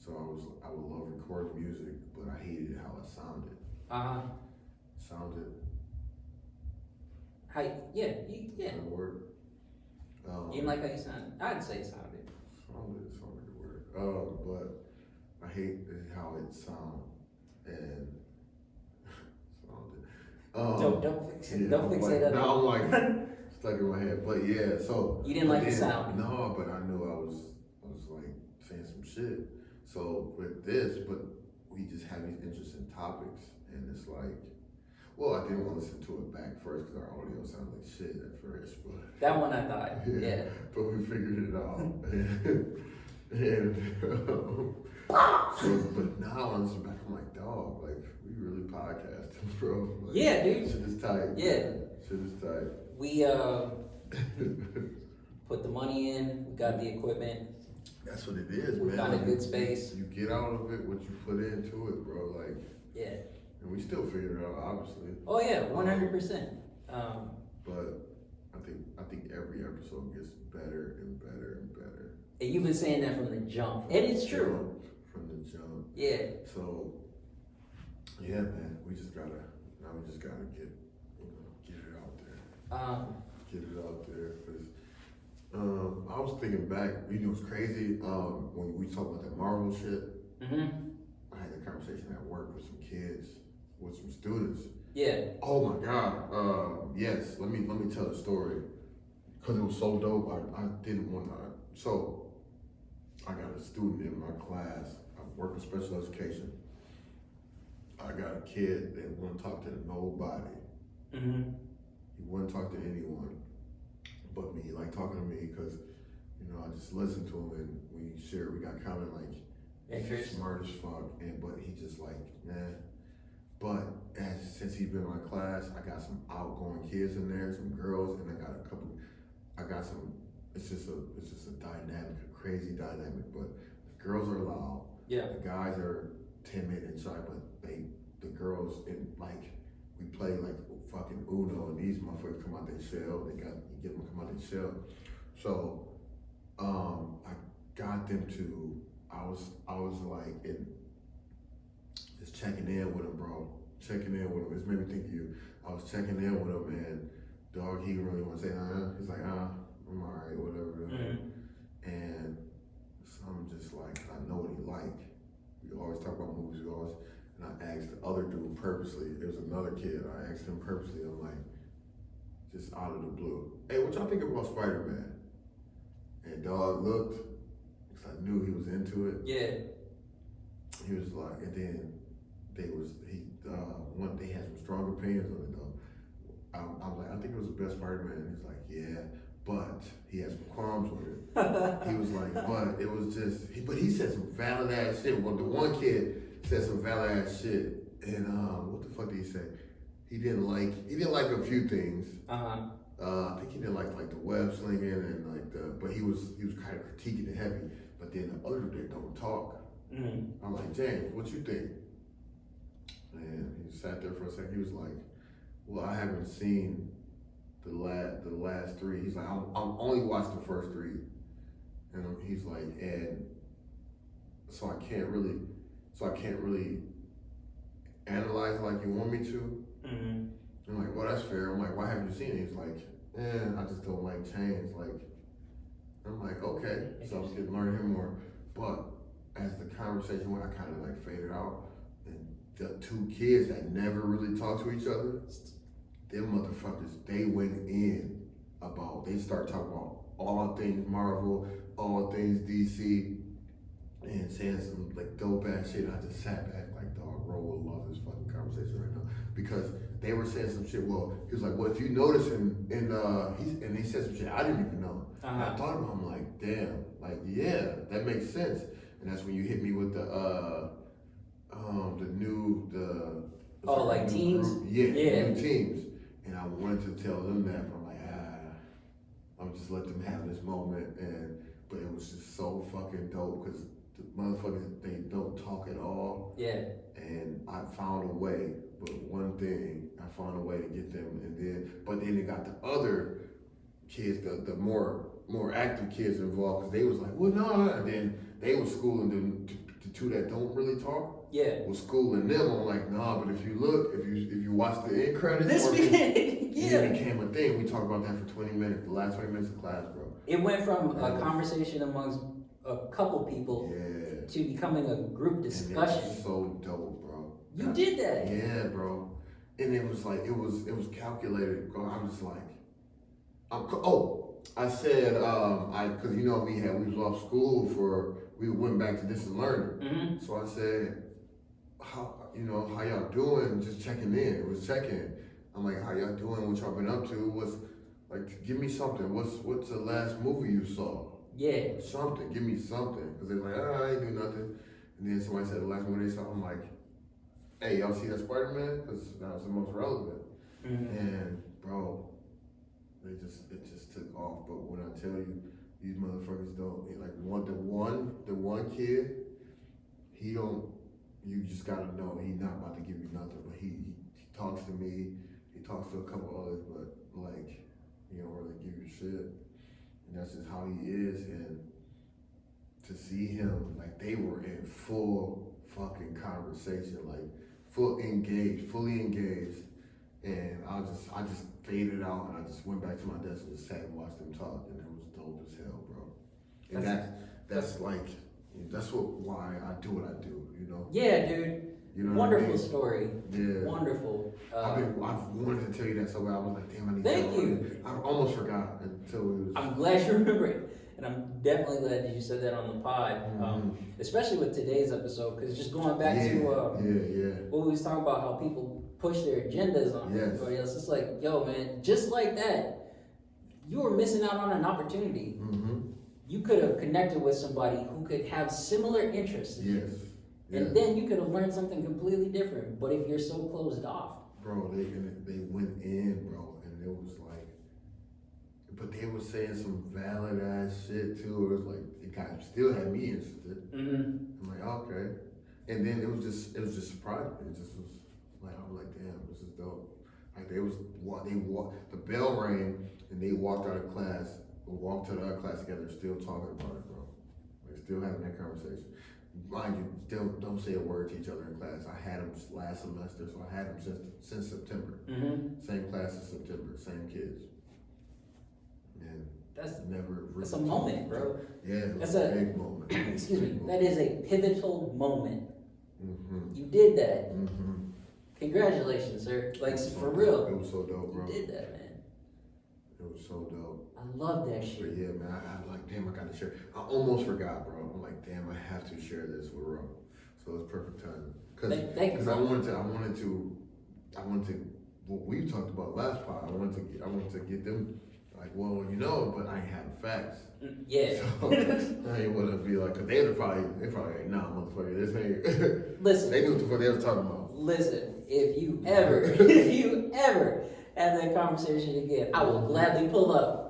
So I would love recording music, but I hated how it sounded. Sounded. Yeah. That word. You didn't like how you sounded? I'd say it sounded. Sounded a word. But I hate how it sounded and sounded. Don't fix it. Yeah, Don't fix it. Now I'm like stuck in my head. But yeah, so You didn't like the sound? No, but I knew I was like saying some shit. So with this, but we just have these interesting topics, and it's like, well, I didn't want to listen to it back first because our audio sounded like shit at first, but That one I thought. Yeah. but we figured it out, but now on this back, I'm like, dog, like we really podcasting, bro. Like, Yeah, dude. Shit is tight. Yeah. Man. Shit is tight. We put the money in. We got the equipment. That's what it is, We man. found a good space. You get out of it what you put into it, bro. Like, Yeah. and we still figured it out, obviously. Oh yeah, 100%. But I think every episode gets better and better and better. And you've been saying that from the jump, and it's true. From the jump. Yeah. So, yeah, man, we just gotta Now we just gotta get it out there. Get it out there, cause I was thinking back. You know, it's crazy. When we talk about that Marvel shit, I had a conversation at work with some kids, with some students. Yeah. Oh my God. Yes. Let me tell the story, cause it was so dope. I didn't want to. So I got a student in my class. I work in special education. I got a kid that wouldn't talk to nobody. He wouldn't talk to anyone but me. He liked talking to me because, you know, I just listened to him and we got kind of like smart as fuck. But he just like, nah. But since he's been in my class, I got some outgoing kids in there, some girls, and it's just a dynamic, a crazy dynamic. But the girls are loud. Yeah. The guys are timid and shy, but the girls, and like, we play like fucking Uno, and these motherfuckers come out their shell. You get them to come out their shell. So, I got them to. I was like just checking in with him, bro. Checking in with him. It's made me think of you. I was checking in with him, and dog, he really want to say, he's like, I'm alright, whatever. And so I'm just like, I know what he like. We always talk about movies, and I asked the other dude purposely. There was another kid. I asked him purposely. I'm like, just out of the blue, hey, what y'all think about Spider-Man? And dog looked, because I knew he was into it. Yeah. He was like, and then they had some strong opinions on it though. I was like, I think it was the best Spider-Man. And he's like, yeah, but he had some qualms with it. He was like, but it was just, but he said some valid ass shit. Well, the one kid said some valid ass shit, and what the fuck did he say? He didn't like a few things. I think he didn't like the web slinging and like but he was kind of critiquing it heavy. But then the other dude don't talk. I'm like, James, what you think? And he sat there for a second. He was like, well, I haven't seen the last three. He's like, I'm only watched the first three. And he's like, and so I can't really analyze like you want me to. I'm like, well, that's fair. I'm like, why haven't you seen it? He's like, I just don't like change. Like, I'm like, okay. So I was getting to learn him more. But as the conversation went, I kind of like faded out. And the two kids that never really talked to each other, them motherfuckers, they went in they start talking about all things Marvel, all things DC, and saying some like dope ass shit. I just sat back like, dog, roll love this fucking conversation right now. Because they were saying some shit. Well, he was like, well, if you notice and he said some shit I didn't even know. And I thought about it, I'm like, damn, like, yeah, that makes sense. And that's when you hit me with the teams? Group. Yeah, new teams. And I wanted to tell them that, but I'm like, I'm just let them have this moment. But it was just so fucking dope because the motherfuckers, they don't talk at all. Yeah. And I found a way, but one thing, I found a way to get them, but then they got the other kids, the more active kids involved, because they was like, well, no, and then they was schooling the two that don't really talk. Yeah. Was schooling them on like, nah, but if you look, if you watch the end credits, it became a thing. We talked about that for 20 minutes, the last 20 minutes of class, bro. It went from a conversation amongst a couple people to becoming a group discussion. And it was so dope, bro. You did that. Yeah, bro. And it was like, it was calculated. I'm just like, I said, cause you know we was off school we went back to distance learning. So I said, how y'all doing? Just checking in. It was check-in. I'm like, how y'all doing? What y'all been up to? Give me something. What's the last movie you saw? Yeah. Something. Give me something. Cause they're like, I ain't do nothing. And then somebody said the last movie they saw. I'm like, hey, y'all see that Spider-Man? Cause that was the most relevant. And bro, it just took off. But when I tell you, these motherfuckers don't like the one kid, he don't. You just gotta know he not about to give you nothing. But he talks to me. He talks to a couple others, but like he don't really give you shit. And that's just how he is. And to see him, like they were in full fucking conversation, like fully engaged. And I just faded out, and I just went back to my desk and just sat and watched them talk, and it was dope as hell, bro. And that's why I do what I do, you know. Yeah, dude. You know Wonderful what I mean? story. Yeah. Wonderful. I've wanted to tell you that so bad. I was like, damn, I need to Thank tell you. I almost forgot until it was. I'm glad you remember it. And I'm definitely glad that you said that on the pod. Especially with today's episode, because just going back to what we was talking about, how people push their agendas on everybody else. It's like, yo, man, just like that, you were missing out on an opportunity. You could have connected with somebody who could have similar interests. Yes. And then you could have learned something completely different. But if you're so closed off. Bro, they went in, bro, and it was like, but they were saying some valid ass shit too. It was like, it still had me interested. I'm like, okay. And then it was just surprising. It just was like, I was like, damn, this is dope. Like they walked, the bell rang, and they walked out of class, walked to the other class together, still talking about it, bro. Like still having that conversation. Mind you, don't say a word to each other in class. I had them last semester, so I had them since September. Same class in September, same kids. And that's never. A moment, bro. Yeah, that's a big moment. Excuse me. That is a pivotal moment. You did that. Congratulations, sir. Like for real. It was so dope, bro. You did that, man. It was so dope. I love that shit. But yeah, man, I like, damn, I got to share. I almost forgot, bro. I'm like, damn, I have to share this with Ro. So it's perfect timing. Because I wanted to, what we talked about last pod, I wanted to get them, like, well, you know, but I ain't have facts. Yeah. So I ain't want to be like, because they probably like, nah, motherfucker, this ain't. Listen. They knew what the fuck they were talking about. Listen, if you ever have that conversation again, I will gladly pull up.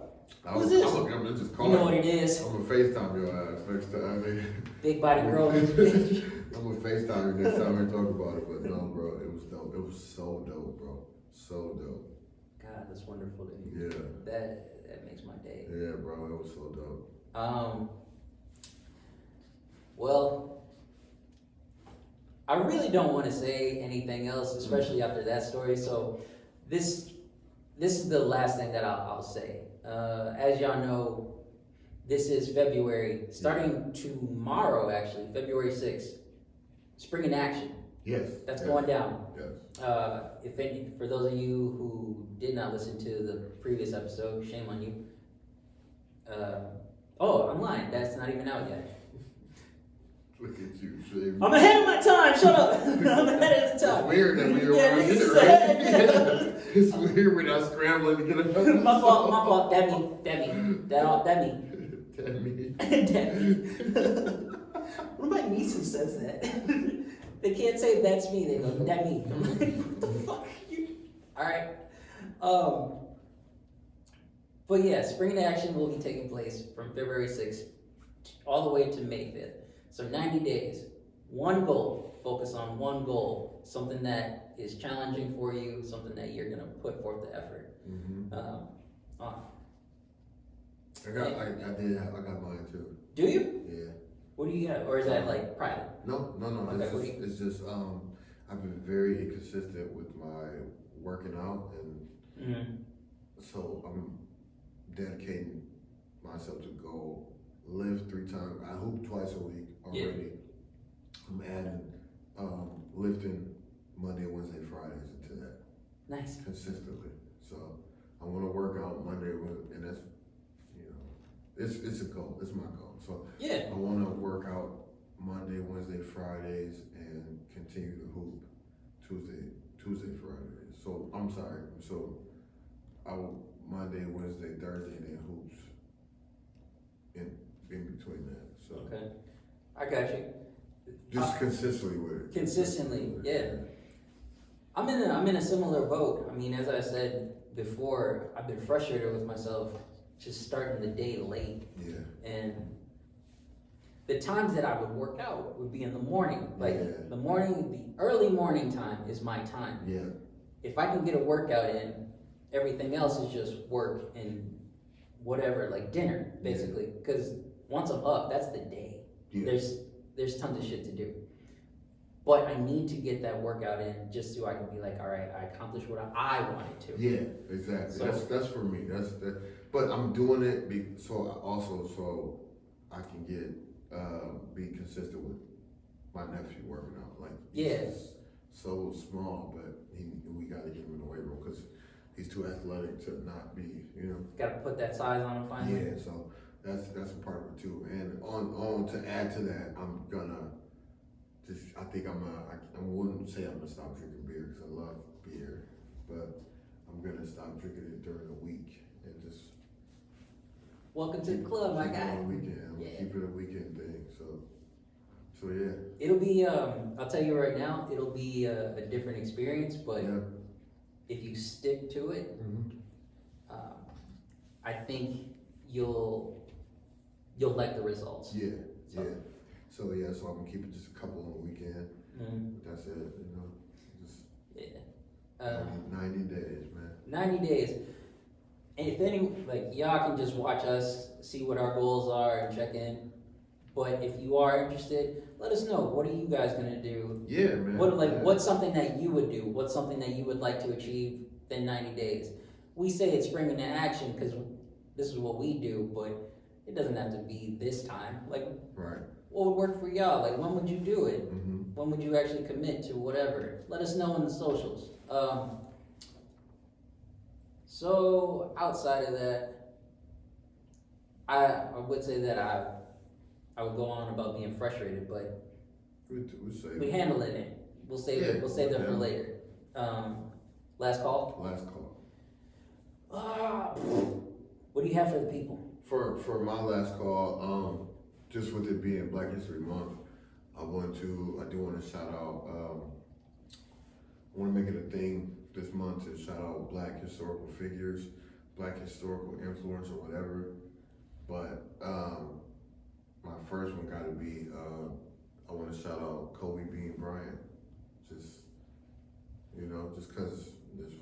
Who's this? I'm just calling. You know what it is. I'm gonna FaceTime your ass next time. Big body girl, bitch. I'm gonna FaceTime you next time we talk about it. But no, bro, it was dope. It was so dope, bro. So dope. God, that's wonderful to hear. Yeah. That makes my day. Yeah, bro, it was so dope. Well, I really don't want to say anything else, especially after that story. So this is the last thing that I'll say. As y'all know, this is February, starting tomorrow actually, February 6th, Spring in Action. Yes. That's going down. Yes. For those of you who did not listen to the previous episode, shame on you. I'm lying, that's not even out yet. Look at you, shame. I'm ahead of my time, shut up! I'm ahead of the time. It's weird that we were right? It's weird we're not scrambling to get it. My fault, that me. One of my nieces says that. They can't say that's me, they go, that me. I'm like, what the fuck? Alright. But yeah, Spring in Action will be taking place from February 6th all the way to May 5th. So 90 days, one goal, focus on one goal, something that is challenging for you, something that you're gonna put forth the effort on. I got mine too. Do you? Yeah. What do you have? Or is that like private? No. Okay, It's just I've been very inconsistent with my working out, and so I'm dedicating myself to go lift 3 times. I hoop twice a week already. Yeah. I'm adding lifting Monday, Wednesday, Fridays into that. Nice. Consistently. So I want to work out Monday, and that's, it's a goal. It's my goal. So yeah, I want to work out Monday, Wednesday, Fridays, and continue to hoop Tuesday, Fridays. So I'm sorry. So I will Monday, Wednesday, Thursday, and then hoops in between that. So okay, I got you. Just consistently with it. Consistently, yeah. I'm in a similar boat. I mean, as I said before, I've been frustrated with myself just starting the day late. Yeah. And the times that I would work out would be in the morning. Like the early morning time is my time. Yeah. If I can get a workout in, everything else is just work and whatever, like dinner, basically. Because once I'm up, that's the day. Yeah. There's tons of shit to do. but I need to get that workout in just so I can be like, all right, I accomplished what I wanted to. Yeah, exactly. So, That's for me. But I'm doing it so I can get be consistent with my nephew working out. Like he's so small, but we got to get him in the weight room because he's too athletic to not be. Got to put that size on him finally. Yeah, so that's a part of it too. And on to add to that, I'm gonna I wouldn't say I'm gonna stop drinking beer because I love beer, but I'm gonna stop drinking it during the week and just. Welcome to the club, my guy. Weekend. Yeah. Keep it a weekend thing. So yeah. It'll be I'll tell you right now, it'll be a different experience, but if you stick to it, I think you'll like the results. Yeah. So I'm gonna keep it just a couple on the weekend. That's it. Just 90 days, man. 90 days. And if y'all can just watch us, see what our goals are and check in. But if you are interested, let us know. What are you guys gonna do? Yeah, man. What's something that you would do? What's something that you would like to achieve in 90 days? We say it's spring into action because this is what we do, but it doesn't have to be this time. Right. What would work for y'all? When would you do it? When would you actually commit to whatever? Let us know in the socials. So outside of that, I would say that I would go on about being frustrated, but we handle it. We'll save it. We'll save that for later. Last call. What do you have for the people? For my last call, just with it being Black History Month, I do want to shout out. I want to make it a thing this month to shout out Black historical figures, Black historical influence, or whatever. But my first one got to be I want to shout out Kobe Bean Bryant. Just because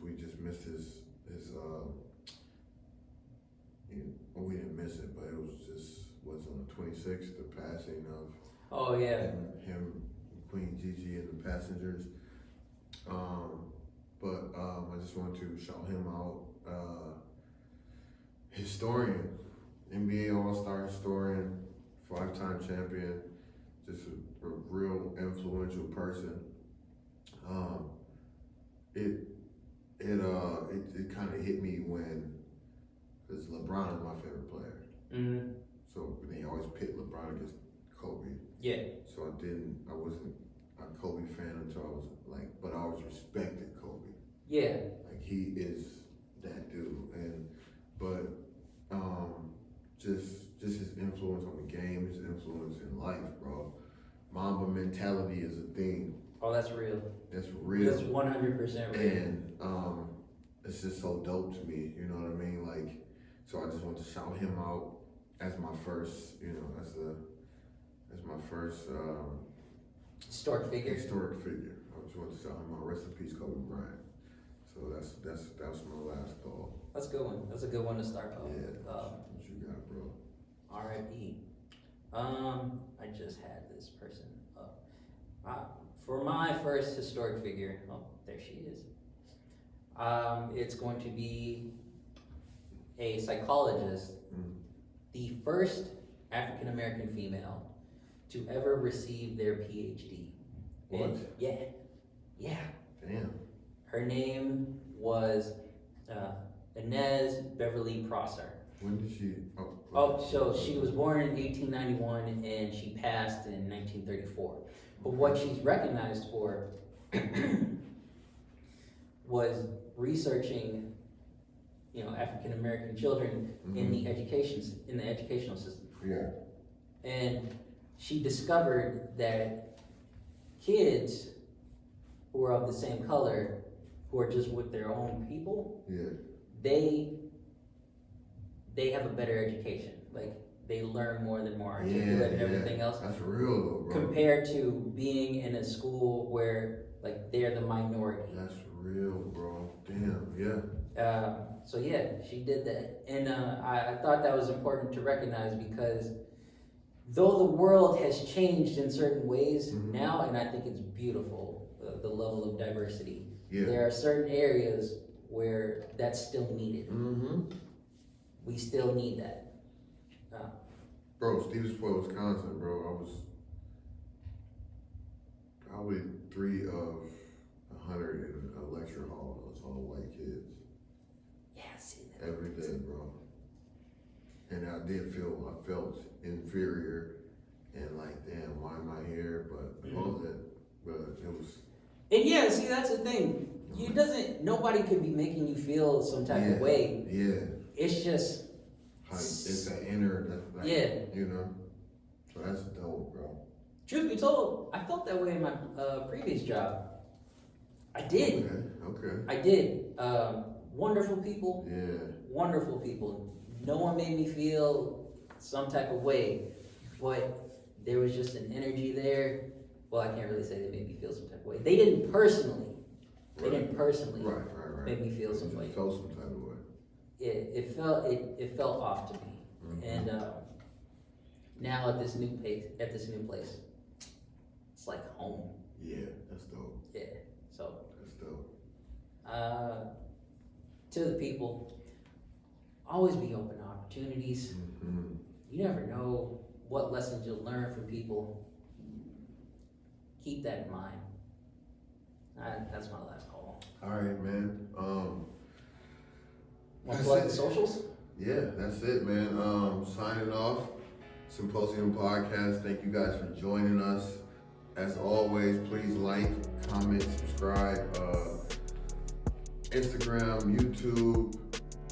we just missed his we didn't miss it, but it was on the 26th, the passing of him, Queen Gigi, and the Passengers. But I just want to shout him out. Historian, NBA All-Star historian, 5-time champion, just a real influential person. It kind of hit me because LeBron is my favorite player. So they always pit LeBron against Kobe. Yeah. So I wasn't a Kobe fan until I was but I always respected Kobe. Yeah. He is that dude, but just his influence on the game, his influence in life, bro. Mamba mentality is a thing. Oh, that's real. That's real. That's 100% real. And it's just so dope to me, you know what I mean? So I just want to shout him out as my first, as my first historic figure. I just want to shout him out. Rest in peace, Kobe Bryant. So that's my last call. That's a good one. That's a good one to start off. Yeah. What you got, bro? R.I.P. I just had this person up. For my first historic figure, there she is. It's going to be a psychologist, the first African American female to ever receive their PhD. What? Yeah. Damn. Her name was Inez Beverly Prosser. When did she? So she was born in 1891 and she passed in 1934. But what she's recognized for was researching, African American children in the educational system. Yeah. And she discovered that kids who are of the same color, who are just with their own people, they have a better education. They learn more than more articulate and everything else. That's real though, bro. Compared to being in a school where they're the minority. That's real, bro. Damn, yeah. So yeah, she did that. And I thought that was important to recognize because though the world has changed in certain ways Mhm. now, and I think it's beautiful, the level of diversity. Yeah. There are certain areas where that's still needed. Mm-hmm. We still need that. Bro, Stevensport, Wisconsin, bro. I was probably 3 of 100 in a lecture hall. It was all white kids. Yeah, see that. Every day, bro. And I felt inferior and like, damn, why am I here? But it was. And yeah, see, that's the thing. Nobody could be making you feel some type of way. Yeah. It's just. It's an inner, like, you know. So that's dope, bro. Truth be told, I felt that way in my previous job. I did. Okay. I did. Wonderful people. Yeah. Wonderful people. No one made me feel some type of way, but there was just an energy there. Well, I can't really say they made me feel some type of way. They didn't personally. Right. Make me feel some way. Felt some type of way. It felt off to me. Mm-hmm. And now at this new place, it's like home. Yeah, that's dope. Yeah. So That's dope. to the people, always be open to opportunities. Mm-hmm. You never know what lessons you'll learn from people. Keep that in mind. That's my last call. All right, man. Want to plug the socials? Yeah, that's it, man. Signing off. Symposium Podcast. Thank you guys for joining us. As always, please like, comment, subscribe. Instagram, YouTube,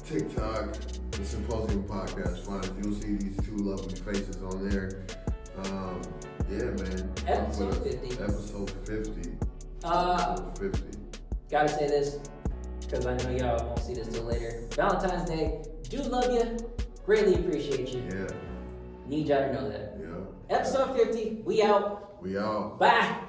TikTok, the Symposium Podcast. Find us. You'll see these two lovely faces on there. Yeah, man. Episode 50. Episode 50. Episode 50. Gotta say this, because I know y'all won't see this till later. Valentine's Day. Do love you. Greatly appreciate you. Yeah. Need y'all to know that. Yeah. Episode 50. We out. We out. Bye.